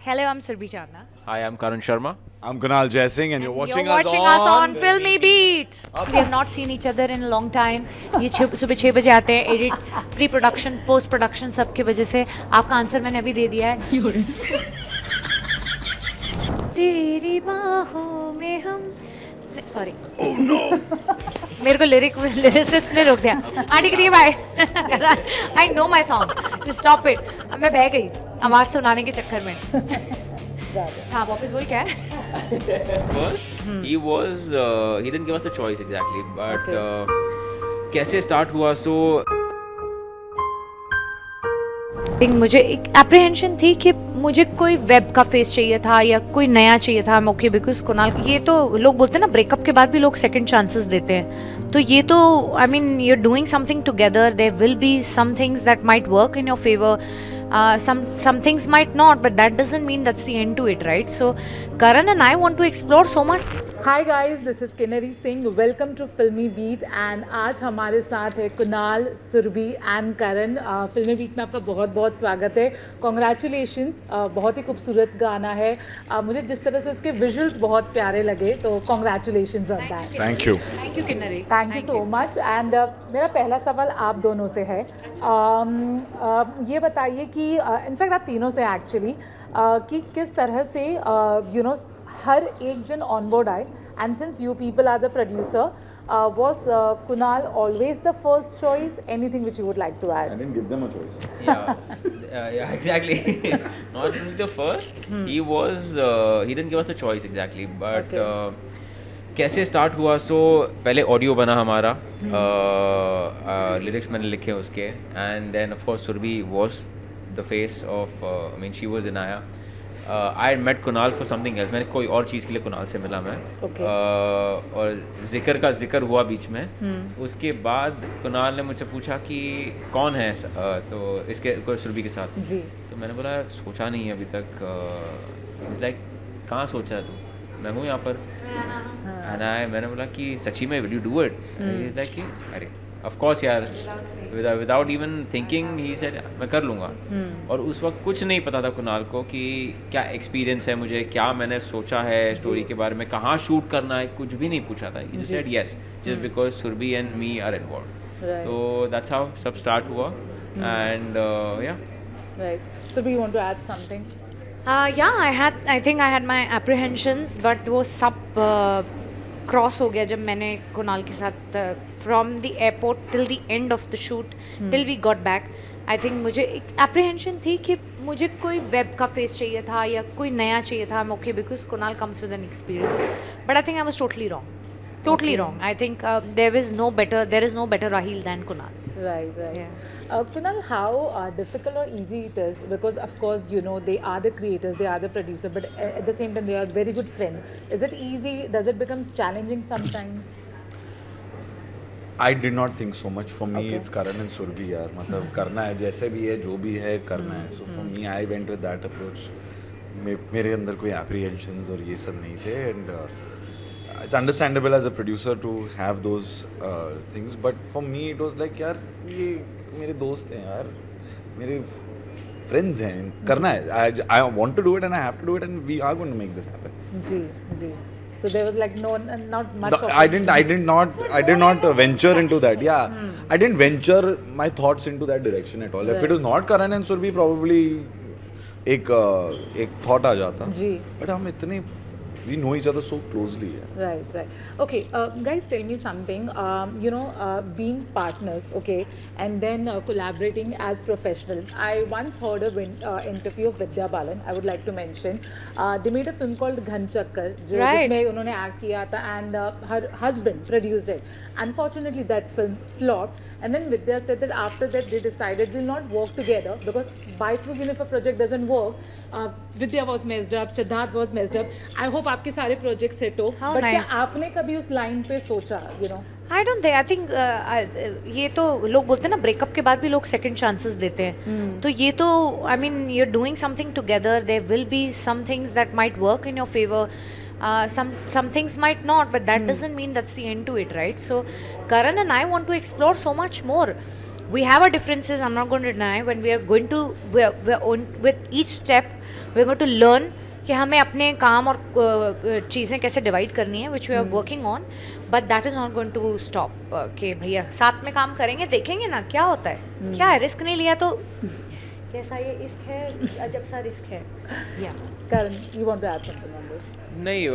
Hello, I'm Surbhi Chandna. Hi, I'm Karan Sharma. I'm Kunal Jaising and you're watching us on Filmy Beat. We have not seen each other in a long time. ये सुबह 6 बजे आते हैं, edit, pre production, post production सब की वजह से आपका आंसर मैंने अभी दे दिया है. तेरी बाहों में हम सॉरी मेरे को लिरिसिस्ट ने रोक दिया. आंटी करिए bye. I know my song, stop it. अब मैं बह गई आवाज सुनाने के चक्कर में. हाँ वापस बोल क्या है. First, he didn't give us a choice exactly, but कैसे start हुआ मुझे एक एप्रीहेंशन थी कि मुझे कोई वेब का फेस चाहिए था या कोई नया चाहिए था. ओके बिकॉज कुणाल, ये तो लोग बोलते हैं ना, ब्रेकअप के बाद भी लोग सेकंड चांसेस देते हैं. तो ये तो I mean you are doing something together. There will be some things that might work in your favour. Some things might not, but that doesn't mean that's the end to it, right? So Karan and I want to explore so much. Hi guys, this is Kinnari Singh. Welcome to Filmy Beat and आज हमारे साथ है Kunal, Surabhi and करण. फिल्मी beat में आपका बहुत बहुत स्वागत है. कॉन्ग्रेचुलेशंस. बहुत ही खूबसूरत गाना है. मुझे जिस तरह से उसके विजुअल्स बहुत प्यारे लगे, तो congratulations on that. Thank you. Thank you, Kinnari. Thank you so much. And मेरा पहला सवाल आप दोनों से है. ये बताइए कि इनफैक्ट आप तीनों से एक्चुअली कि किस तरह से यू नो हर एक जन ऑन बोर्ड आए. And since you people are the producer, was Kunal always the first choice? Anything which you would like to add? I didn't give them a choice. yeah, exactly. Not really the first. He didn't give us a choice exactly, but कैसे start हुआ. पहले audio बना हमारा, lyrics मैंने लिखे उसके, and then of course Surabhi was the face of, I mean she was Inaya. I met Kunal for something else. मैंने कोई और चीज़ के लिए कुणाल से मिला मैं. और जिक्र का जिक्र हुआ बीच में. उसके बाद कुणाल ने मुझसे पूछा कि कौन है तो इसके सुरभि के साथ. तो मैंने बोला सोचा नहीं है अभी तक. लाइक कहाँ सोच रहा है तू, मैं हूँ यहाँ पर. मैंने बोला कि सच्ची में will you do it. Like कि अरे ऑफ कोर्स यार, without even thinking he said मैं कर लूँगा. और उस वक्त कुछ नहीं पता था कुणाल को कि क्या एक्सपीरियंस है मुझे, क्या मैंने सोचा है स्टोरी के बारे में, कहाँ शूट करना है, कुछ भी नहीं पूछा था. He said yes just because Surabhi and me are involve. तो दैट्स हाउ सब स्टार्ट हुआ. And yeah right. So do you want to add something? Yeah, I think I had my apprehensions, but वो सब क्रॉस हो गया जब मैंने कुणाल के साथ from the airport till the end of the shoot till we got back. I think मुझे एक एप्रीहेंशन थी कि मुझे कोई वेब का फेस चाहिए था या कोई नया चाहिए था. Okay because Kunal comes with an experience, but I think I was totally wrong. Totally wrong. I think there is no better Rahil than Kunal. Right. Yeah. Kunal, how difficult or easy it is? Because of course, you know, they are the creators, they are the producer, but at the same time, they are very good friends. Is it easy? Does it become challenging sometimes? I did not think so much. For me, it's Karan and Surbhi यार. मतलब करना है, जैसे भी है, जो भी है करना है. So for me, I went with that approach. मेरे अंदर कोई apprehensions और ये सब नहीं थे. And it's understandable as a producer to have those things, but for me it was like यार ये मेरे दोस्त हैं यार, मेरे friends हैं, करना है. I want to do it and I have to do it and we are going to make this happen. Ji. So there was like not much. I did not venture into that. Yeah, I didn't venture my thoughts into that direction at all. If it was not Karan and Surbhi, probably एक thought आ जाता. जी. But हम इतने we know each other so closely. Yeah. Right. Okay, guys, tell me something. You know, being partners, okay, and then collaborating as professionals. I once heard a interview of Vidya Balan. I would like to mention. They made a film called Ghan Chakkar, जिसमें उन्होंने act किया था, and her husband produced it. Unfortunately, that film flopped. And then Vidya said that after that they decided we'll not work together because by through if a project doesn't work, Vidya was messed up, Siddharth was messed up. I hope आपके सारे projects set हो. How but nice. क्या आपने कभी उस line पे सोचा, you know? I don't think. I think ये तो लोग बोलते हैं ना, ब्रेकअप के बाद भी लोग सेकंड चांसेस देते हैं. तो ये तो I mean you are doing something together. There will be some things that might work in your favour. Some things might not, but that doesn't mean that's the end to it, right? So Karan and I want to explore so much more. we have our differences. I'm not going to deny. When we are going to, we're on with each step, we're going to learn कि हमें अपने काम और चीज़ें कैसे divide करनी है, which we are working on, but that is not going to stop कि भैया साथ में काम करेंगे, देखेंगे ना क्या होता है, क्या है, रिस्क नहीं लिया तो कैसा ये रिस्क है, अजब सा रिस्क है. या Karan, you want to add something on this? नहीं,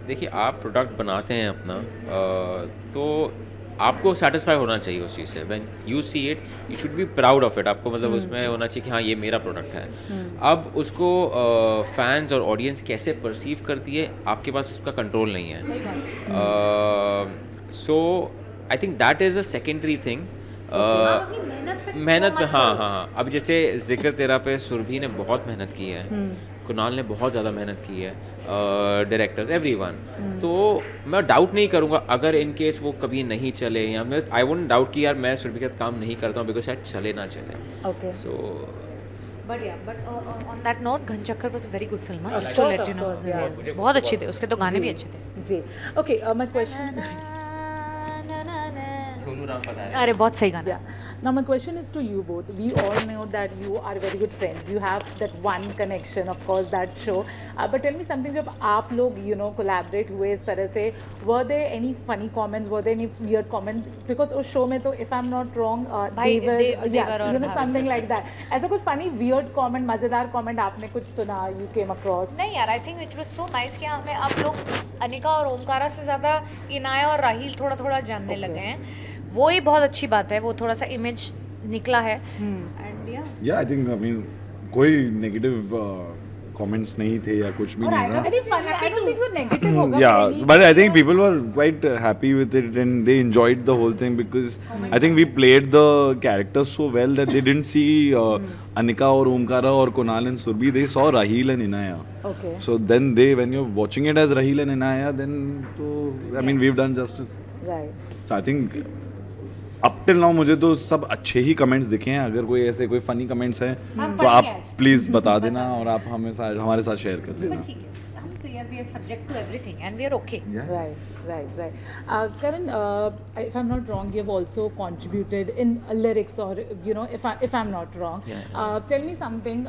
देखिए आप प्रोडक्ट बनाते हैं अपना, तो आपको सेटिस्फाई होना चाहिए उस चीज़ से. When you see it you should be proud of it. आपको मतलब उसमें होना चाहिए कि हाँ ये मेरा प्रोडक्ट है. अब उसको फैंस और ऑडियंस कैसे परसीव करती है आपके पास उसका कंट्रोल नहीं है. So I think that is a secondary thing. मेहनत, हाँ. अब जैसे जिक्र तेरा पे सुरभि ने बहुत मेहनत की है, कुणाल ने बहुत ज़्यादा मेहनत की है, डायरेक्टर्स एवरीवन. तो मैं डाउट नहीं करूँगा अगर इन केस वो कभी नहीं चले, या मैं आई वुडंट डाउट कि यार मैं सुरभि के साथ काम नहीं करता हूँ बिकॉज शायद चले ना चले. Okay. So but on that note Ghanchakkar was a very good film, just to course, let you of know. course, yeah. बहुत अच्छे थे उसके तो गाने भी अच्छे थे. जी. Okay, my question. Sonu Ram पता है. अरे बहुत सही गाना. Yeah. Now my question is to you both. We all know that you are very good friends. You have that one connection, of course, that show. But tell me something. जब आप लोग collaborate हुए इस तरह से, were there any funny comments? Were there any weird comments? Because उस show में तो if I'm not wrong, भाई, they they were all भाभी. something like that. ऐसा कुछ funny weird comment, मजेदार comment आपने कुछ सुना? You came across? नहीं यार, I think it was so nice कि हमें आप लोग अनिका और ओमकारा से ज़्यादा इनाया और राहील थोड़ा थोड़ा जानने लगे हैं. वो ही बहुत अच्छी बात है, वो थोड़ा सा इमेज निकला है. And Yeah, I think, I mean, कोई नेगेटिव comments नहीं थे या कुछ भी नहीं था. Any funny? I don't think so negative होगा. Yeah, but I think people were quite happy with it and they enjoyed the whole thing because I think we played the characters so well that they didn't see Anika or Omkara or Kunal and Surbhi. They saw Raheel and Inaya. Okay. So then when you're watching it as Raheel and Inaya, then I mean we've done justice. Right. So I think up till now मुझे तो सब अच्छे ही comments दिखे हैं. अगर कोई ऐसे कोई फनी कमेंट्स हैं तो आप प्लीज़ बता देना और आप हमारे साथ शेयर कर देना. ठीक है, हम तो यार we are subject to everything and we are okay. Right. Karan, if I'm not wrong, you've also contributed in lyrics, or if I'm not wrong. Yeah. Tell me something.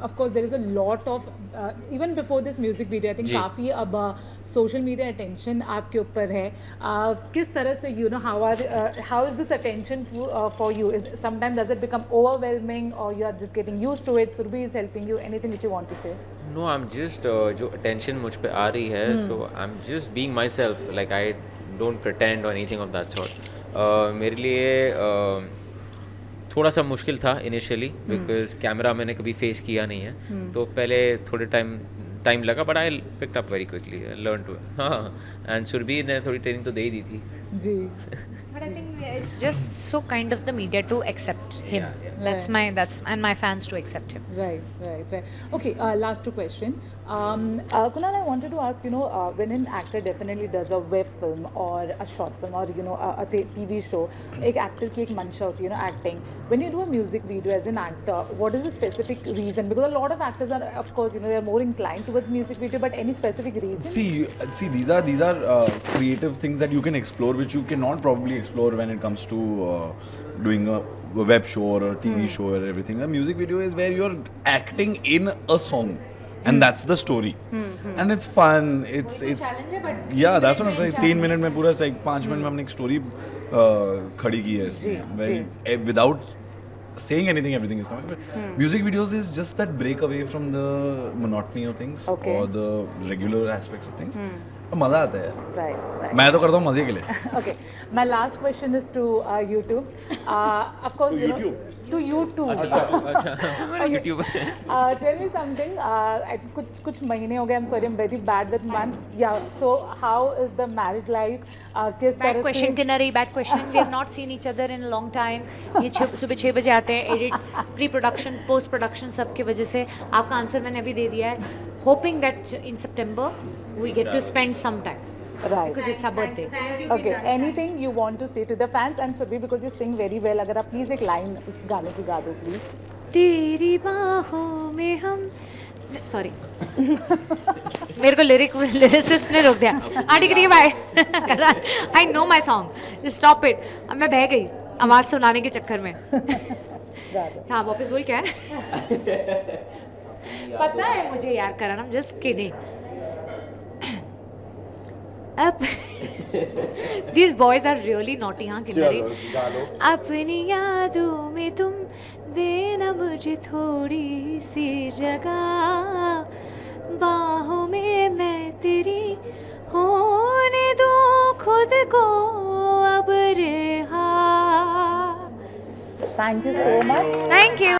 Of course, there is a lot of even before this music video, I think जी. काफ़ी अब social media attention आपके ऊपर है. किस तरह से how is this attention for you? Sometimes does it become overwhelming, or you are just getting used to it? Surbhi is helping you. Anything which you want to say? No, I'm just जो attention मुझ पे आ रही है, so I'm just being myself. Like I don't pretend or anything of that sort. मेरे लिए थोड़ा सा मुश्किल था इनिशियली बिकॉज कैमरा मैंने कभी फेस किया नहीं है, तो पहले थोड़े टाइम लगा, but I picked up very quickly, learn to. हाँ, एंड सुरभि ने थोड़ी ट्रेनिंग तो दे ही दी थी. जी. But I think it's just so kind of the media to accept him. Yeah. And my fans to accept him. Right. Okay, last two question. Kunal, I wanted to ask, when an actor definitely does a web film or a short film or, a TV show, एक actor की एक मंशा होती है, acting. When you do a music video as an actor, what is the specific reason? Because a lot of actors are, of course, they are more inclined towards music video, but any specific reason? See, these are creative things that you can explore, which you cannot probably explore when it comes to doing a web show or a TV show or everything. A music video is where you're acting in a song. And that's the story. And it's fun. It's yeah, that's what I'm saying. 3 minute में पूरा 5 minute में हमने एक story खड़ी की है इसमें. Without saying anything, everything is coming. But music videos is just that break away from the monotony of things or the regular aspects of things. मजा आता है. Right. मैं तो करता हूँ मजे के लिए. Okay. My last question is to YouTube. Of course, to YouTube. अच्छा YouTube. Tell me something. कुछ महीने हो गए. I'm sorry, I'm very bad with months. Yeah. So how is the marriage life? किस तरह Bad question, Kinnari, bad question. We have not seen each other in a long time. ये सुबह 6 बजे आते हैं, edit, pre-production, post-production सब की वजह से. आपका आंसर मैंने अभी दे दिया है. Hoping that in September we get to spend some time. Right. Because it's our birthday. Okay. Anything you want to say to the fans? And Surbhi, because you sing very well, अगर आप please एक line उस गाने की गा दो please. तेरी बाहों में हम सॉरी मेरे को लिरिसिस्ट ने रोक दिया. आंटी करिए bye. I know my song, stop it. अब मैं बह गई. आवाज़ सुनाने के चक्कर में Rather. हाँ वापस बोल क्या है पता है मुझे यार करण, I'm just kidding. अब these boys are really naughty हाँ किन्नरी. अपनी यादों में तुम देना मुझे थोड़ी सी जगह, बाहों में मैं तेरी होने दूँ खुद को अब रिहा. Thank you so much. Thank you.